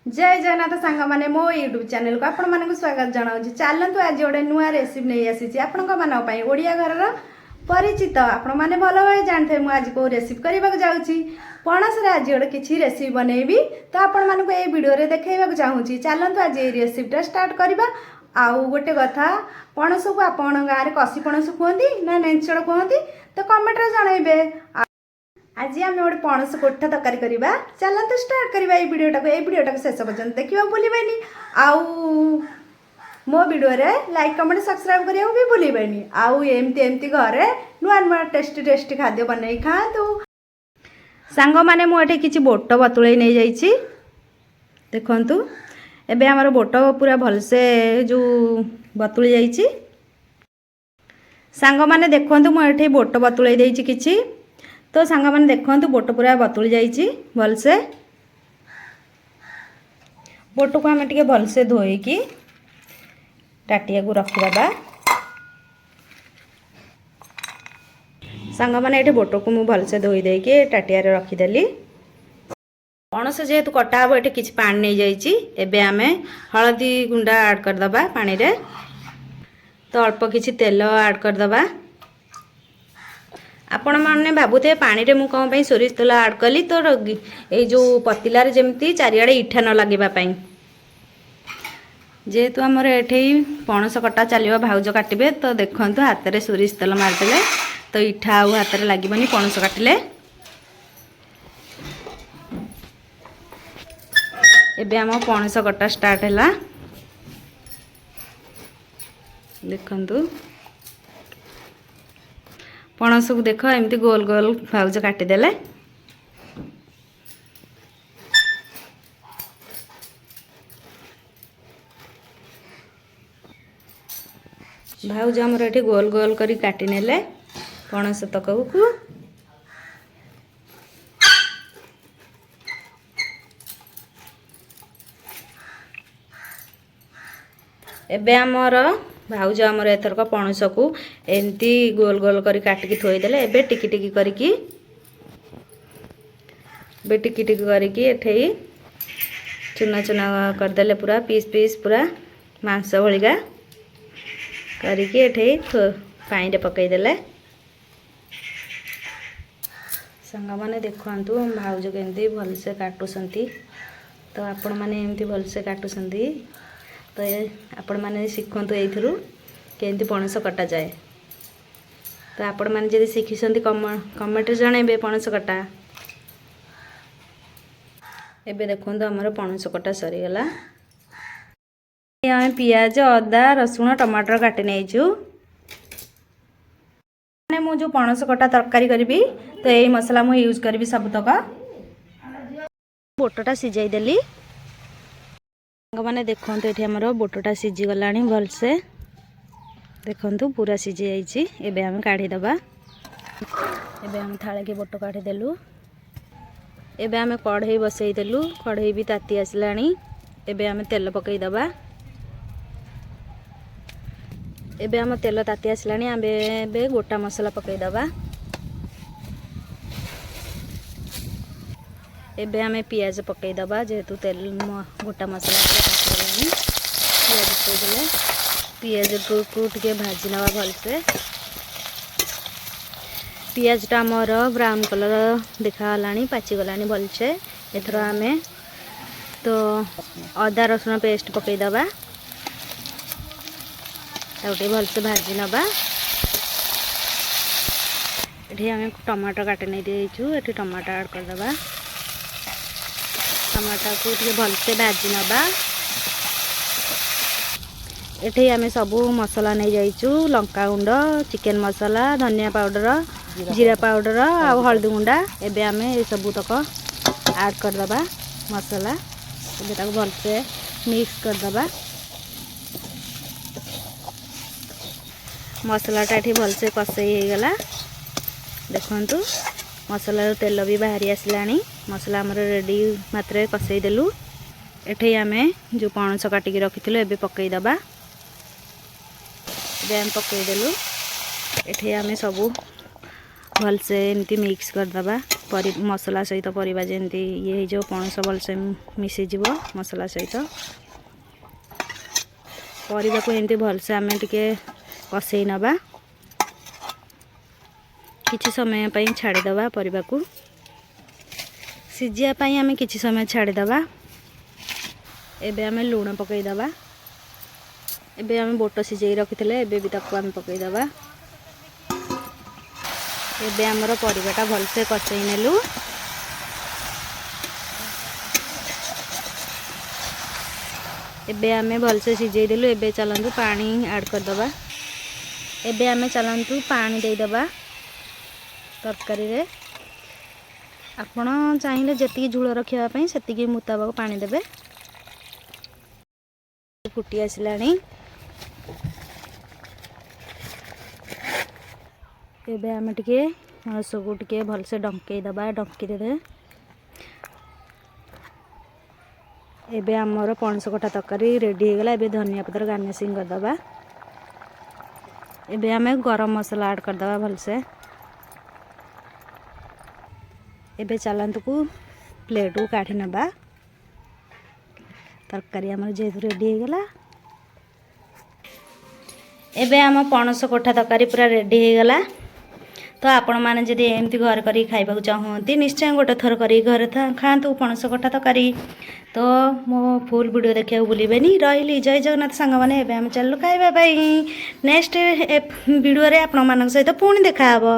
जय जगन्नाथ सांग मैंने मो यूट्यूब चैनल को आपण मानक स्वागत जनाऊँ। चलतु आज गोटे नुआ रेसिपी नहीं आसी आपण ओडिया घर परिचित आपण मैंने भल भाई जानते मुझे आज कौ रेसिपी करने जाऊँगी पणस आज गोटे किसी रेसिपी बनैबी तो आपण मानक ये वीडियो देखा चाहूँगी। चलतु आज ये रेसिपीटा स्टार्ट करवा। आउ गोटे कथा पणस को आपण गाँव में कषि पणस कहती ना नेंचड़ कहती तो कमेंट जनइबे। आज आम गोटे पणस कोठा तरकारी करवा। चलते स्टार्ट करवा ये वीडियोटा को शेष पर्यटन देखा भूलें। आउ मो वीडियो रे लाइक कमेंट सब्सक्राइब करने भी भूलें। आउ एमती घरे नुआ नुआ टेस्टी खाद्य बनई खातु। सांग मैंने मुझे किसी बोट बतुले नहीं जाइए देखु एबे आमर बोट पूरा भलसे जो बतुली जाइए। सांग मैंने देखु मुझे बोट बतुले देइछि किछि तो सांग मैंने देखु बोट पूरा बतुली जाइए भलसे। बोट को आम टे भलसे धोईकी टाटिया को रखिदा। सांग मैंने ये बोट को मुझे भलसे धोई देकी टाटिया रखीदेली। पणस जेहेतु कटा हे ये किसी पानी नहीं जाइए। एबे आमे हलदी गुंडा ऐड करदबा पानी रे तो अल्प किसी तेल ऐड करदबा। आपण मैंने भावुए पानी रे मु कौन सोरिष तेल ऐड कली तो ये जो पतिलार जमती चारिआडे इठा न लगवाई। जेहेतु आमर ये पणस कटा चलो भाउज काटे तो देखु हाथ में सोरिष तेल मारिदे तो इठा आउ हाथ में लगे पणस काटिले। एबे आम पणस कटा स्टार्ट है देखु पणस को देख एमती गोल गोल भाउज काटिदेले। भाउज आमर ये गोल गोल करी काटी नेले पणस तक को। एबे आमर भाउज आमर एथरक पणस को एमती गोल गोल करी काटिकी थोईदेले। एबे टिकी टिकी करिकी एठे चुना चुना करदेले पूरा पीस पीस पूरा मांस भलिका करिकी एठे पानी रे पकईदेले। सांग माने देखंतु भाउज केमती भलसे काटुसंती तो आपण माने एमती भलसे काटुसंती तो आपण मैंने शिखु एथरू केमती पणस कटा जाए। तो आपण मैंने जब शिखी कमेंट जनइबे पणस कटा। एबे देखो आमर पणस कटा सरीगला। आम पियाज अदा रसुण टमाटर काटी नहींचु। मु जो पणस कटा तरकारी करी तो यही मसला मु यूज करी सबतक। बोटटा सिझाई देली मैंने देखो ये आमर बोटटा सीझीगला भलसे देखु पूरा सीझी जाइए। एबे आम काढ़ीदबा। एबे आम थाले के बोट काढ़ीदेलु। एबे आम कढ़ई बसईदेलु कढ़ई भी ताती आसला। एबे आम तेल पकईदबा। एबे आम तेल ताती आसला आम एबे गोटा मसला पकईदबा। एबे आमे पियाज पकईदबा जेहेतु तेल गोटा मसला पियाज पकईदेले पियाज को टे भाजी नवा भलसे। पियाजटा आमर ब्राउन कलर देखा पाचिगला भलसे। एथर आमे तो अदा रसुण पेस्ट पकईदबा ताकि भलसे भाजी नवा। ये आम टमाटर काटी नहीं देचु ये टमाटर ऐड करदबा। टमाटर को टे भलसे भाजी नवा। ये आम सबू मसला नहीं जाइचु लंका गुंड चिकेन मसला धनिया पाउडर जीरा पाउडर आउ हल्दी गुंडा। एबे आम ये सबू तक ऐड करदबा मसला। एबे ताको भलसे मिक्स करदबा। मसलाटा ये भलसे कषई होगला देखंतु मसलार तेल भी बाहरी आसला। मसला आमर रेडी मात्रे कषई देलु। एठे आमे जो पणस काटिकी रखिथिलु एबे पकईदबा। एबे आम पकईदेलु। एठे आमे सबू भलसे एमती मिक्स करदबा मसला सहित परिबा जेमती ये जो पणस भलसे मिसी जीवो मसला सहित परिबा को एमती भलसे आमे टिके कसेई नबा किछि समय पई छाड़ी दबा परिबा को सिजिया पई आमे किछि समय छाड़ी दबा। एबे आमे लूण पकई दबा। एबे आमे बोट सिजेई रखिथिले एबे भी ताको आमे पकई दबा। एबे हमर परिबाटा भलसे कसेई नेलु। एबे आमे भलसे सिजेई देलु। एबे चलंतु पानी ऐड कर दबा। एबे आमे चलंतु पानी दे दबा तरकारी रे। आपण चाहिए जति झूल रखिया पई सेतिकी मुताबक पानी देबे। फुटी आसिलानी। एबे आमे टिके पणस को टिके भलसे डंकेई दबा। डंकी दे एबे हमर पणस कटा तरकारी रेडी हो गला। एबे धनिया पत्र गार्निशिंग कर दबा। एबे आमे गरम मसाला ऐड कर दबा भलसे। एबे चलंतु को प्लेट को काढ़ी नबा। तरकारी हमर जेतु रेडी हो गला। एबे हम पणस कोठा तरकारी पूरा रेडी हो गला। तो आपण माने जदि एमती घर करी खाइबा चाहती निश्चय गोटे थर करी घर खातु पणस कोठा तरकारी। तो मो फुल वीडियो देखिया भूलिबेनी। रहिली जय जगन्नाथ सांग माने। एबे हम चलु खाइबा पई नेक्स्ट वीडियो रे आपण मानक सहित पुणी देखा हबो।